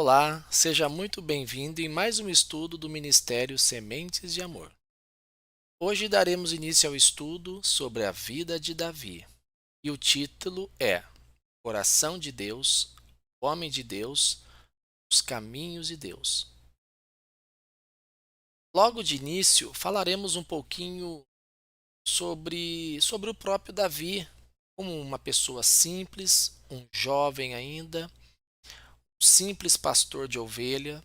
Olá, seja muito bem-vindo em mais um estudo do Ministério Sementes de Amor. Hoje daremos início ao estudo sobre a vida de Davi, e o título é Coração de Deus, Homem de Deus, os Caminhos de Deus. Logo de início, falaremos um pouquinho sobre o próprio Davi, como uma pessoa simples, um jovem ainda, um simples pastor de ovelha.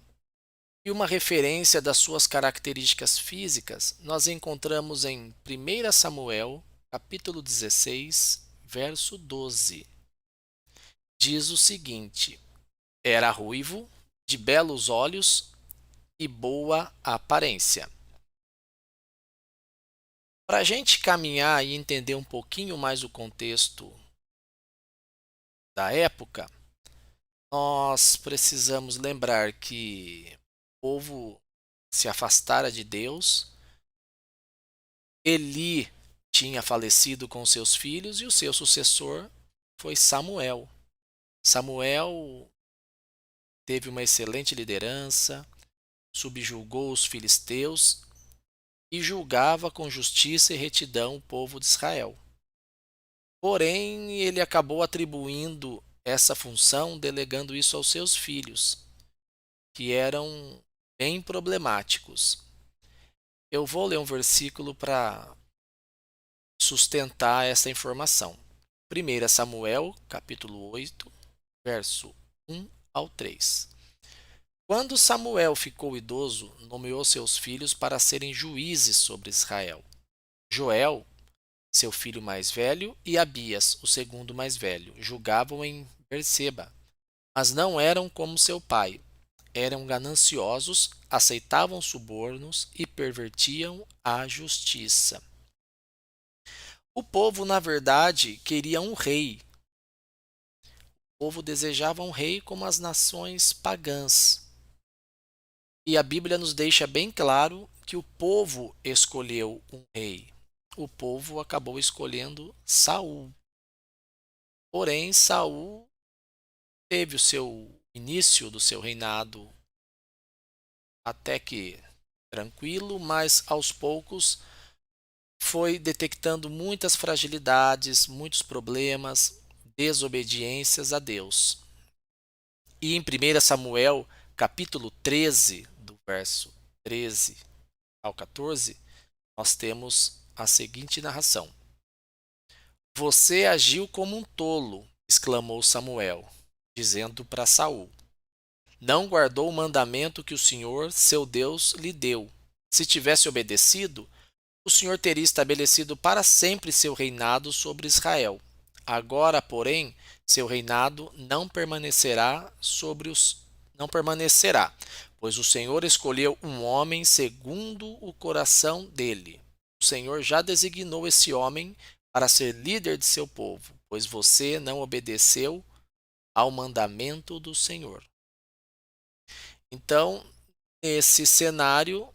E uma referência das suas características físicas nós encontramos em 1 Samuel, capítulo 16, verso 12. Diz o seguinte: Era ruivo, de belos olhos e boa aparência. Para a gente caminhar e entender um pouquinho mais o contexto da época, nós precisamos lembrar que o povo se afastara de Deus. Eli tinha falecido com seus filhos e o seu sucessor foi Samuel. Samuel teve uma excelente liderança, subjugou os filisteus e julgava com justiça e retidão o povo de Israel. Porém, ele acabou atribuindo essa função, delegando isso aos seus filhos, que eram bem problemáticos. Eu vou ler um versículo para sustentar essa informação. 1 Samuel, capítulo 8, verso 1 ao 3. Quando Samuel ficou idoso, nomeou seus filhos para serem juízes sobre Israel. Joel, seu filho mais velho, e Abias, o segundo mais velho, julgavam em Berseba, mas não eram como seu pai. Eram gananciosos, aceitavam subornos e pervertiam a justiça. O povo, na verdade, queria um rei. O povo desejava um rei como as nações pagãs. E a Bíblia nos deixa bem claro que o povo escolheu um rei. O povo acabou escolhendo Saul. Porém, Saul teve o seu início do seu reinado até que tranquilo, mas aos poucos foi detectando muitas fragilidades, muitos problemas, desobediências a Deus. E em 1 Samuel, capítulo 13, do verso 13 ao 14, nós temos a seguinte narração: Você agiu como um tolo, exclamou Samuel, dizendo para Saul: Não guardou o mandamento que o Senhor, seu Deus, lhe deu. Se tivesse obedecido, o Senhor teria estabelecido para sempre seu reinado sobre Israel. Agora, porém, seu reinado não permanecerá, pois o Senhor escolheu um homem segundo o coração dele. O Senhor já designou esse homem para ser líder de seu povo, pois você não obedeceu ao mandamento do Senhor. Então, nesse cenário,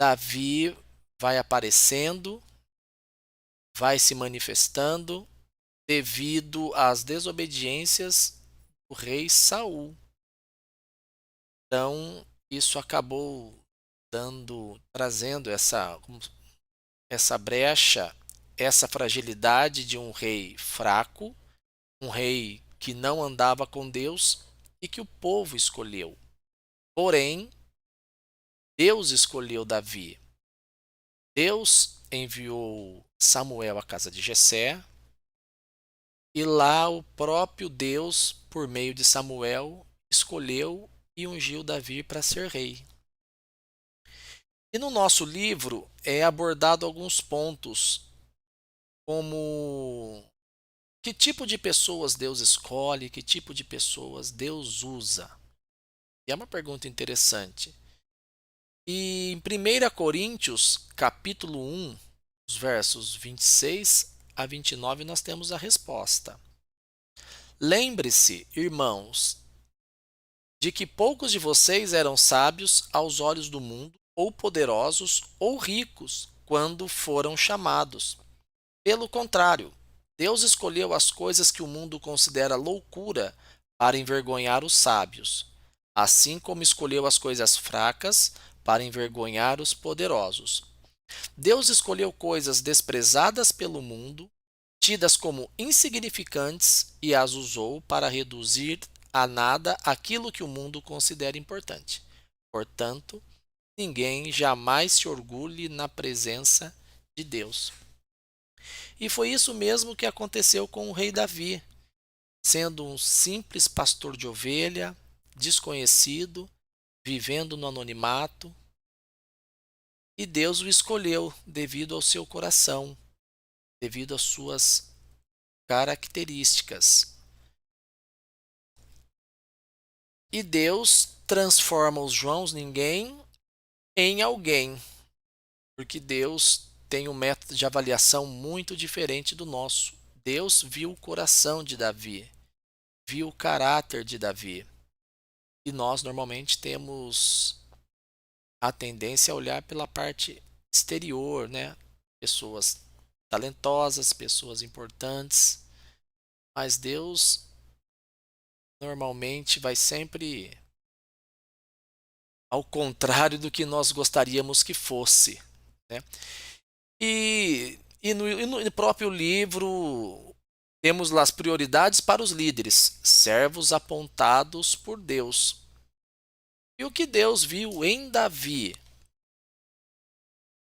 Davi vai aparecendo, vai se manifestando devido às desobediências do rei Saul. Então, isso acabou trazendo essa brecha, essa fragilidade de um rei fraco, um rei que não andava com Deus e que o povo escolheu. Porém, Deus escolheu Davi. Deus enviou Samuel à casa de Jessé, e lá o próprio Deus, por meio de Samuel, escolheu e ungiu Davi para ser rei. E no nosso livro é abordado alguns pontos, como que tipo de pessoas Deus escolhe, que tipo de pessoas Deus usa. E é uma pergunta interessante. E em 1 Coríntios, capítulo 1, os versos 26 a 29, nós temos a resposta. Lembre-se, irmãos, de que poucos de vocês eram sábios aos olhos do mundo, ou poderosos, ou ricos, quando foram chamados. Pelo contrário, Deus escolheu as coisas que o mundo considera loucura para envergonhar os sábios. assim como escolheu as coisas fracas para envergonhar os poderosos. Deus escolheu coisas desprezadas pelo mundo, tidas como insignificantes, e as usou para reduzir a nada aquilo que o mundo considera importante. Portanto, ninguém jamais se orgulhe na presença de Deus. E foi isso mesmo que aconteceu com o rei Davi, sendo um simples pastor de ovelha, desconhecido, vivendo no anonimato, e Deus o escolheu devido ao seu coração, devido às suas características. E Deus transforma os Joãos ninguém em alguém, porque Deus tem um método de avaliação muito diferente do nosso. Deus viu o coração de Davi, viu o caráter de Davi. E nós normalmente temos a tendência a olhar pela parte exterior, né? Pessoas talentosas, pessoas importantes, mas Deus normalmente vai sempre ao contrário do que nós gostaríamos que fosse, né? E no próprio livro temos lá as prioridades para os líderes, servos apontados por Deus. E o que Deus viu em Davi?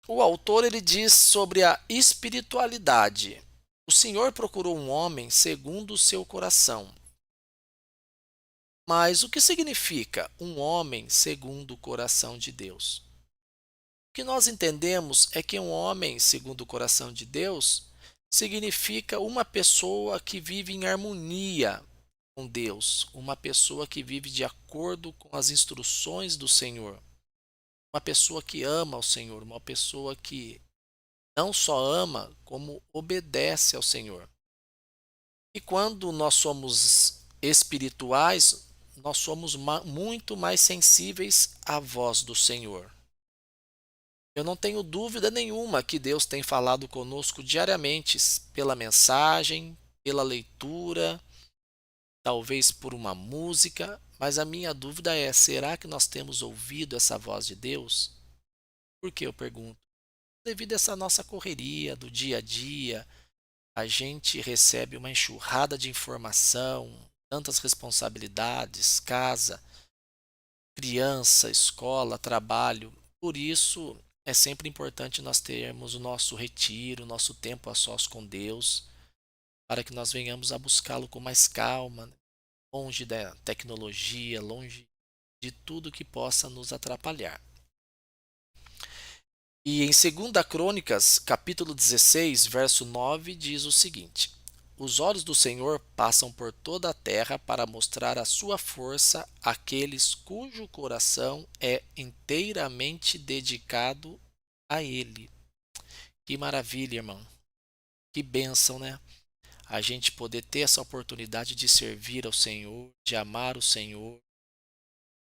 O autor ele diz sobre a espiritualidade. O Senhor procurou um homem segundo o seu coração. Mas o que significa um homem segundo o coração de Deus? O que nós entendemos é que um homem segundo o coração de Deus significa uma pessoa que vive em harmonia com Deus, uma pessoa que vive de acordo com as instruções do Senhor, uma pessoa que ama o Senhor, uma pessoa que não só ama, como obedece ao Senhor. E quando nós somos espirituais, nós somos muito mais sensíveis à voz do Senhor. Eu não tenho dúvida nenhuma que Deus tem falado conosco diariamente, pela mensagem, pela leitura, talvez por uma música, mas a minha dúvida é: será que nós temos ouvido essa voz de Deus? Por que eu pergunto? Devido a essa nossa correria do dia a dia, a gente recebe uma enxurrada de informação, tantas responsabilidades, casa, criança, escola, trabalho. Por isso, é sempre importante nós termos o nosso retiro, o nosso tempo a sós com Deus, para que nós venhamos a buscá-lo com mais calma, né? Longe da tecnologia, longe de tudo que possa nos atrapalhar. E em 2 Crônicas, capítulo 16, verso 9, diz o seguinte: Os olhos do Senhor passam por toda a terra para mostrar a sua força àqueles cujo coração é inteiramente dedicado a Ele. Que maravilha, irmão. Que bênção, né? A gente poder ter essa oportunidade de servir ao Senhor, de amar o Senhor,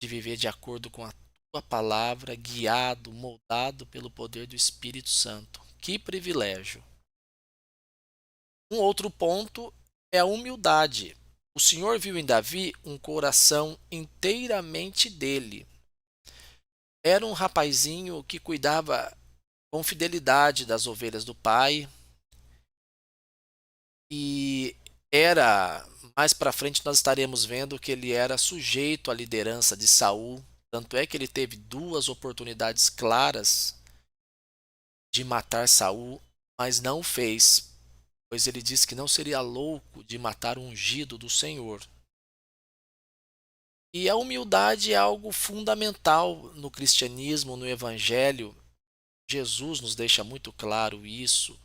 de viver de acordo com a tua palavra, guiado, moldado pelo poder do Espírito Santo. Que privilégio! Um outro ponto é a humildade. O Senhor viu em Davi um coração inteiramente dele. Era um rapazinho que cuidava com fidelidade das ovelhas do pai e era mais para frente nós estaremos vendo que ele era sujeito à liderança de Saul. Tanto é que ele teve duas oportunidades claras de matar Saul, mas não o fez, pois ele disse que não seria louco de matar o ungido do Senhor. E a humildade é algo fundamental no cristianismo, no evangelho. Jesus nos deixa muito claro isso.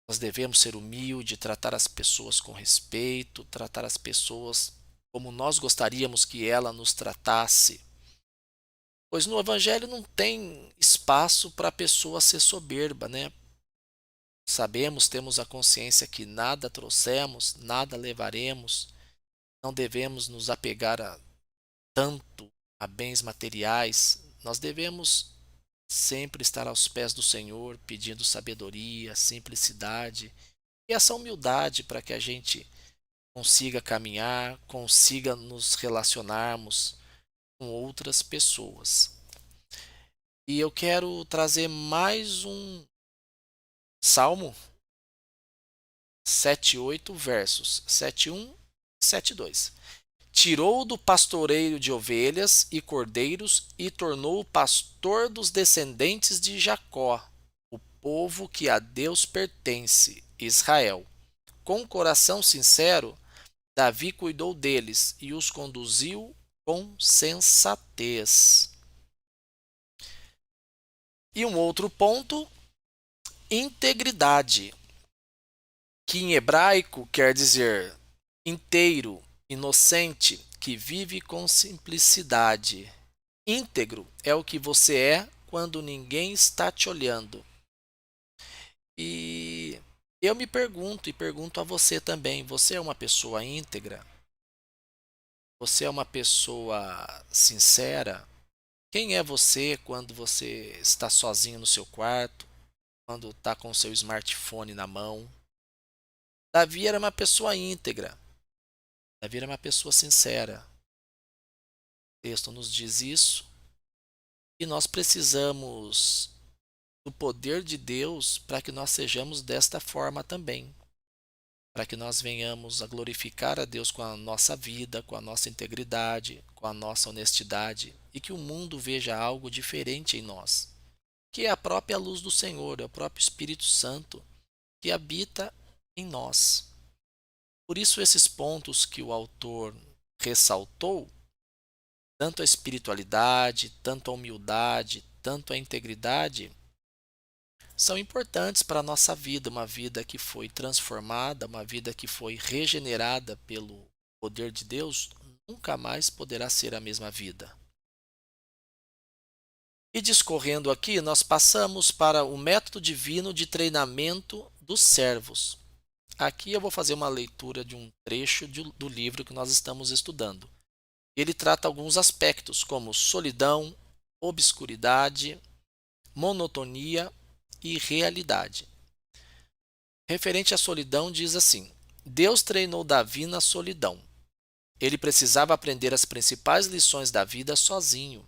Nós devemos ser humildes, tratar as pessoas com respeito, tratar as pessoas como nós gostaríamos que ela nos tratasse. Pois no evangelho não tem espaço para a pessoa ser soberba, né? Sabemos, temos a consciência que nada trouxemos, nada levaremos, não devemos nos apegar tanto a bens materiais, nós devemos sempre estar aos pés do Senhor, pedindo sabedoria, simplicidade e essa humildade para que a gente consiga caminhar, consiga nos relacionarmos com outras pessoas. E eu quero trazer mais um Salmo 7:8 versos 7:1 e 7:2. Tirou do pastoreio de ovelhas e cordeiros e tornou o pastor dos descendentes de Jacó, o povo que a Deus pertence, Israel. Com coração sincero, Davi cuidou deles e os conduziu com sensatez. E um outro ponto, integridade, que em hebraico quer dizer inteiro, inocente, que vive com simplicidade. Íntegro é o que você é quando ninguém está te olhando. E eu me pergunto e pergunto a você também: você é uma pessoa íntegra? Você é uma pessoa sincera? Quem é você quando você está sozinho no seu quarto, quando está com o seu smartphone na mão? Davi era uma pessoa íntegra. Davi era uma pessoa sincera. O texto nos diz isso e nós precisamos do poder de Deus para que nós sejamos desta forma também, para que nós venhamos a glorificar a Deus com a nossa vida, com a nossa integridade, com a nossa honestidade e que o mundo veja algo diferente em nós, que é a própria luz do Senhor, é o próprio Espírito Santo que habita em nós. Por isso, esses pontos que o autor ressaltou, tanto a espiritualidade, tanto a humildade, tanto a integridade, são importantes para a nossa vida, uma vida que foi transformada, uma vida que foi regenerada pelo poder de Deus, nunca mais poderá ser a mesma vida. E discorrendo aqui, nós passamos para o método divino de treinamento dos servos. Aqui eu vou fazer uma leitura de um trecho do livro que nós estamos estudando. Ele trata alguns aspectos, como solidão, obscuridade, monotonia e realidade. Referente à solidão, diz assim: Deus treinou Davi na solidão. Ele precisava aprender as principais lições da vida sozinho,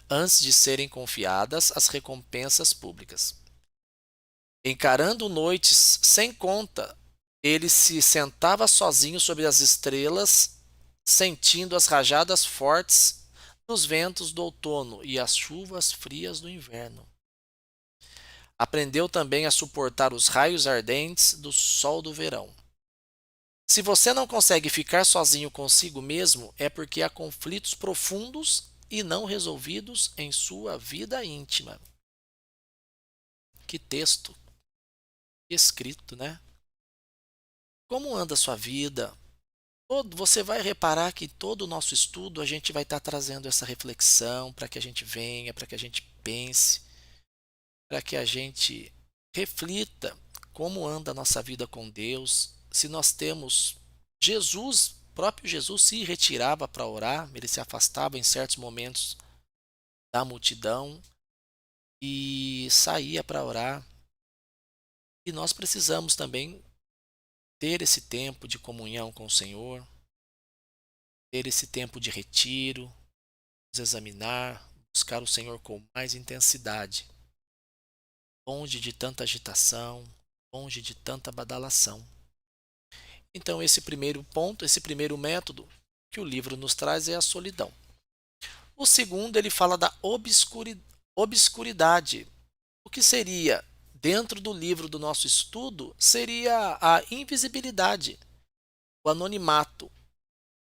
antes de serem confiadas as recompensas públicas. Encarando noites sem conta, ele se sentava sozinho sobre as estrelas, sentindo as rajadas fortes dos ventos do outono e as chuvas frias do inverno. Aprendeu também a suportar os raios ardentes do sol do verão. Se você não consegue ficar sozinho consigo mesmo, é porque há conflitos profundos e não resolvidos em sua vida íntima. Que texto escrito, né? Como anda a sua vida? Você vai reparar que todo o nosso estudo a gente vai estar trazendo essa reflexão para que a gente venha, para que a gente pense, para que a gente reflita como anda a nossa vida com Deus, se nós temos Jesus, próprio Jesus se retirava para orar, ele se afastava em certos momentos da multidão e saía para orar. E nós precisamos também ter esse tempo de comunhão com o Senhor, ter esse tempo de retiro, nos examinar, buscar o Senhor com mais intensidade, longe de tanta agitação, longe de tanta badalação. Então, esse primeiro ponto, esse primeiro método que o livro nos traz é a solidão. O segundo, ele fala da obscuridade. O que seria, dentro do livro do nosso estudo, seria a invisibilidade, o anonimato.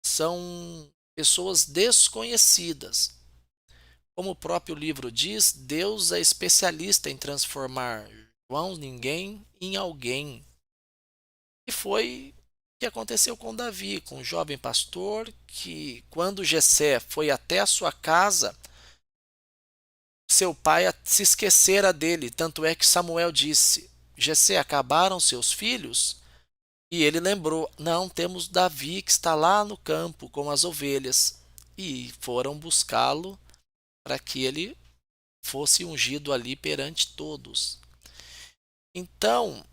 São pessoas desconhecidas. Como o próprio livro diz, Deus é especialista em transformar João ninguém em alguém. E foi o que aconteceu com Davi, com o jovem pastor, que quando Jessé foi até a sua casa, seu pai se esquecera dele, tanto é que Samuel disse: Jessé, acabaram seus filhos? E ele lembrou: não, temos Davi que está lá no campo com as ovelhas. E foram buscá-lo para que ele fosse ungido ali perante todos. Então,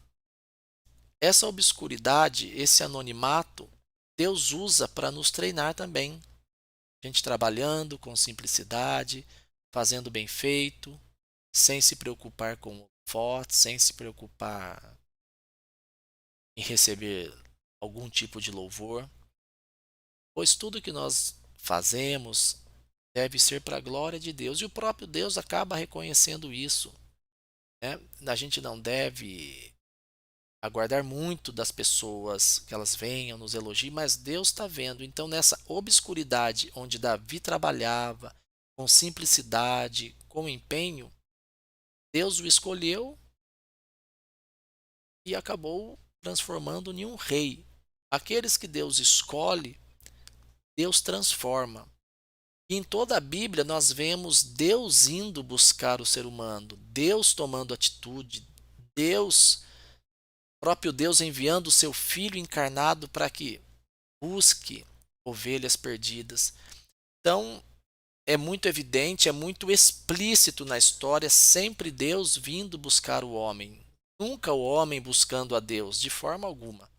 essa obscuridade, esse anonimato, Deus usa para nos treinar também. Gente trabalhando com simplicidade, fazendo bem feito, sem se preocupar com fotos, sem se preocupar em receber algum tipo de louvor, pois tudo que nós fazemos deve ser para a glória de Deus, e o próprio Deus acaba reconhecendo isso, né? A gente não deve aguardar muito das pessoas que elas venham, nos elogiem, mas Deus está vendo. Então, nessa obscuridade onde Davi trabalhava, com simplicidade, com empenho, Deus o escolheu e acabou transformando em um rei. Aqueles que Deus escolhe, Deus transforma. E em toda a Bíblia nós vemos Deus indo buscar o ser humano, Deus tomando atitude, Deus, próprio Deus enviando o seu Filho encarnado para que busque ovelhas perdidas. Então, é muito evidente, é muito explícito na história, sempre Deus vindo buscar o homem. Nunca o homem buscando a Deus, de forma alguma.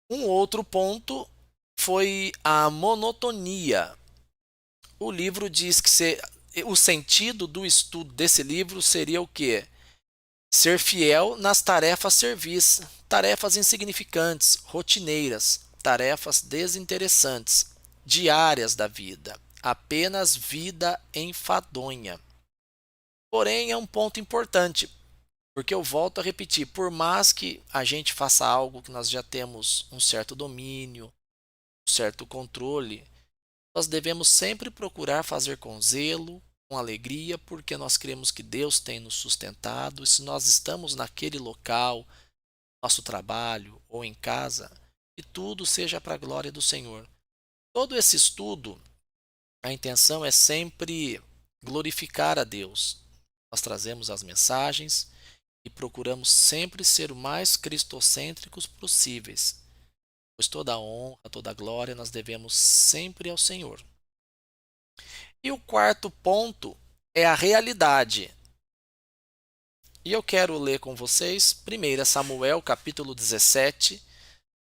Um outro ponto foi a monotonia. O livro diz que o sentido do estudo desse livro seria o quê? Ser fiel nas tarefas servis, tarefas insignificantes, rotineiras, tarefas desinteressantes, diárias da vida, apenas vida enfadonha. Porém, é um ponto importante, porque eu volto a repetir, por mais que a gente faça algo que nós já temos um certo domínio, um certo controle, nós devemos sempre procurar fazer com zelo, com alegria, porque nós cremos que Deus tem nos sustentado, e se nós estamos naquele local, nosso trabalho ou em casa, que tudo seja para a glória do Senhor. Todo esse estudo, a intenção é sempre glorificar a Deus. Nós trazemos as mensagens e procuramos sempre ser o mais cristocêntricos possíveis, pois toda a honra, toda a glória nós devemos sempre ao Senhor. E o quarto ponto é a realidade. E eu quero ler com vocês 1 Samuel capítulo 17,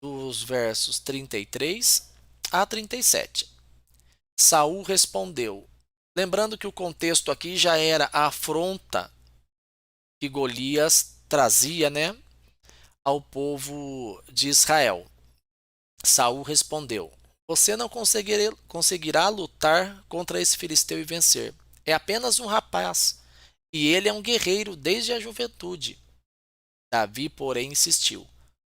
dos versos 33 a 37. Saul respondeu, lembrando que o contexto aqui já era a afronta que Golias trazia, né, ao povo de Israel. Saul respondeu, você não conseguirá lutar contra esse filisteu e vencer. É apenas um rapaz, e ele é um guerreiro desde a juventude. Davi, porém, insistiu: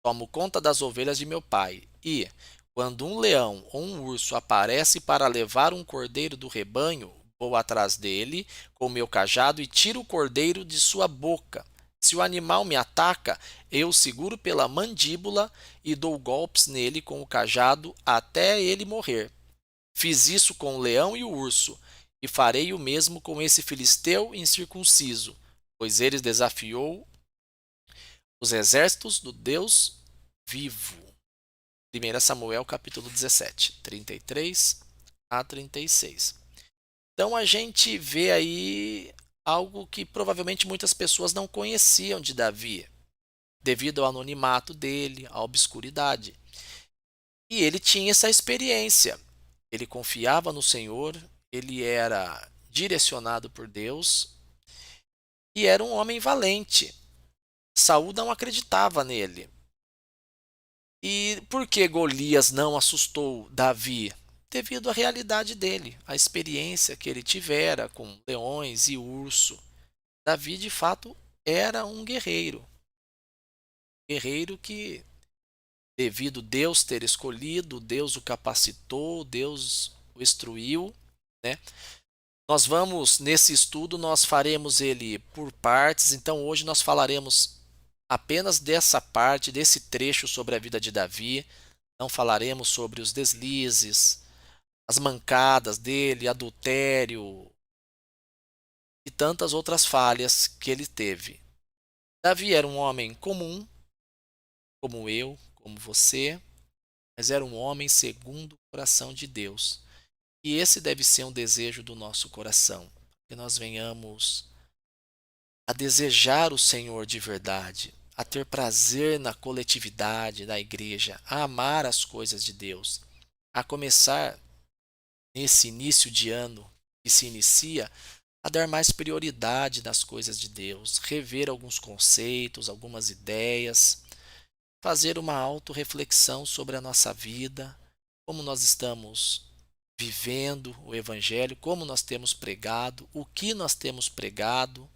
tomo conta das ovelhas de meu pai, e, quando um leão ou um urso aparece para levar um cordeiro do rebanho, vou atrás dele com o meu cajado e tiro o cordeiro de sua boca. Se o animal me ataca, eu o seguro pela mandíbula e dou golpes nele com o cajado até ele morrer. Fiz isso com o leão e o urso, e farei o mesmo com esse filisteu incircunciso, pois ele desafiou os exércitos do Deus vivo. 1 Samuel capítulo 17, 33 a 36. Então a gente vê aí algo que provavelmente muitas pessoas não conheciam de Davi, devido ao anonimato dele, à obscuridade. E ele tinha essa experiência. Ele confiava no Senhor, ele era direcionado por Deus e era um homem valente. Saul não acreditava nele. E por que Golias não assustou Davi? Devido à realidade dele, à experiência que ele tivera com leões e urso. Davi, de fato, era um guerreiro. Guerreiro que, devido Deus ter escolhido, Deus o capacitou, Deus o instruiu, né? Nós vamos, nesse estudo, nós faremos ele por partes, então hoje nós falaremos apenas dessa parte, desse trecho sobre a vida de Davi. Não falaremos sobre os deslizes, as mancadas dele, adultério e tantas outras falhas que ele teve. Davi era um homem comum, como eu, como você, mas era um homem segundo o coração de Deus. E esse deve ser um desejo do nosso coração, que nós venhamos a desejar o Senhor de verdade, a ter prazer na coletividade, na igreja, a amar as coisas de Deus. a começar nesse início de ano que se inicia, a dar mais prioridade nas coisas de Deus, rever alguns conceitos, algumas ideias, fazer uma autorreflexão sobre a nossa vida, como nós estamos vivendo o Evangelho, como nós temos pregado, o que nós temos pregado,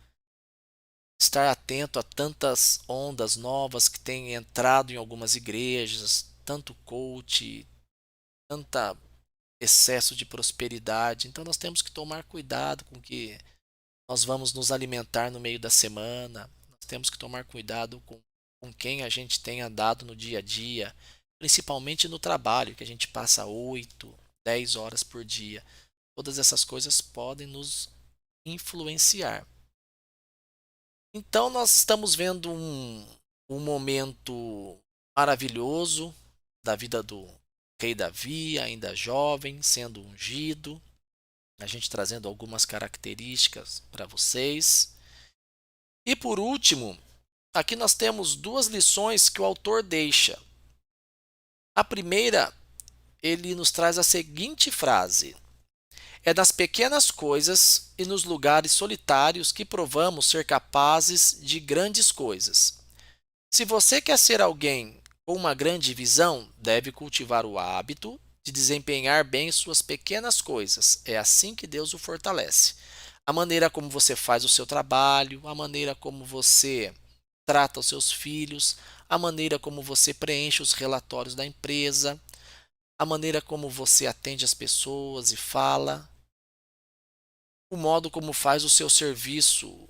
estar atento a tantas ondas novas que têm entrado em algumas igrejas, tanto coach, tanta excesso de prosperidade. Então nós temos que tomar cuidado com o que nós vamos nos alimentar no meio da semana. Nós temos que tomar cuidado com quem a gente tem andado no dia a dia, principalmente no trabalho, que a gente passa 8, 10 horas por dia. Todas essas coisas podem nos influenciar. Então nós estamos vendo um momento maravilhoso da vida do rei Davi, ainda jovem, sendo ungido. A gente trazendo algumas características para vocês. E por último, aqui nós temos duas lições que o autor deixa. A primeira, ele nos traz a seguinte frase: é nas pequenas coisas e nos lugares solitários que provamos ser capazes de grandes coisas. Se você quer ser alguém com uma grande visão, deve cultivar o hábito de desempenhar bem suas pequenas coisas. É assim que Deus o fortalece. A maneira como você faz o seu trabalho, a maneira como você trata os seus filhos, a maneira como você preenche os relatórios da empresa, a maneira como você atende as pessoas e fala, o modo como faz o seu serviço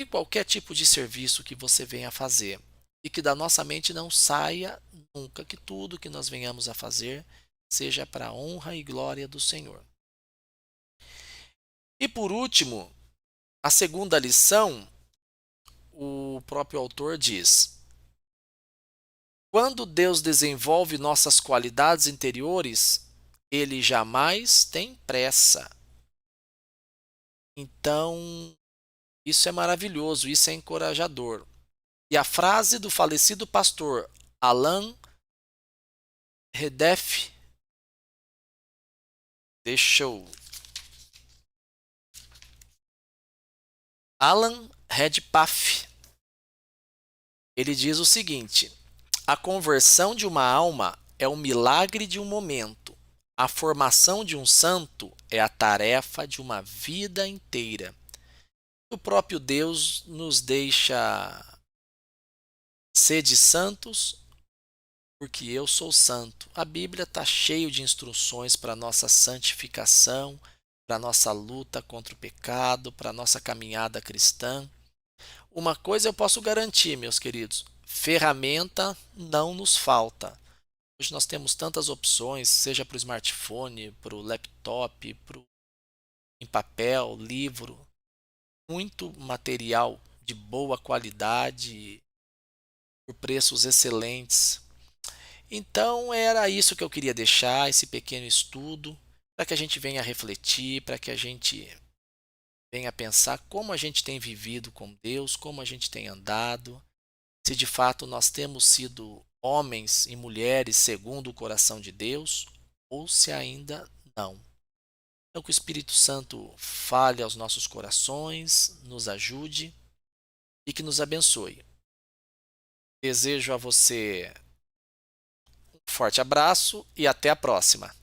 e qualquer tipo de serviço que você venha a fazer. E que da nossa mente não saia nunca que tudo que nós venhamos a fazer seja para a honra e glória do Senhor. E por último, a segunda lição, o próprio autor diz: quando Deus desenvolve nossas qualidades interiores, ele jamais tem pressa. Então, isso é maravilhoso, isso é encorajador. E a frase do falecido pastor Alan Redef, deixa eu. Alan Redpath, ele diz o seguinte: a conversão de uma alma é o milagre de um momento. A formação de um santo é a tarefa de uma vida inteira. O próprio Deus nos deixa sede santos, porque eu sou santo. A Bíblia está cheio de instruções para nossa santificação, para nossa luta contra o pecado, para nossa caminhada cristã. Uma coisa eu posso garantir, meus queridos: ferramenta não nos falta. Hoje nós temos tantas opções, seja para o smartphone, para o laptop, em papel, livro, muito material de boa qualidade, por preços excelentes. Então era isso que eu queria deixar, esse pequeno estudo, para que a gente venha refletir, para que a gente venha pensar como a gente tem vivido com Deus, como a gente tem andado, se de fato nós temos sido homens e mulheres segundo o coração de Deus, ou se ainda não. Então, que o Espírito Santo fale aos nossos corações, nos ajude e que nos abençoe. Desejo a você um forte abraço e até a próxima.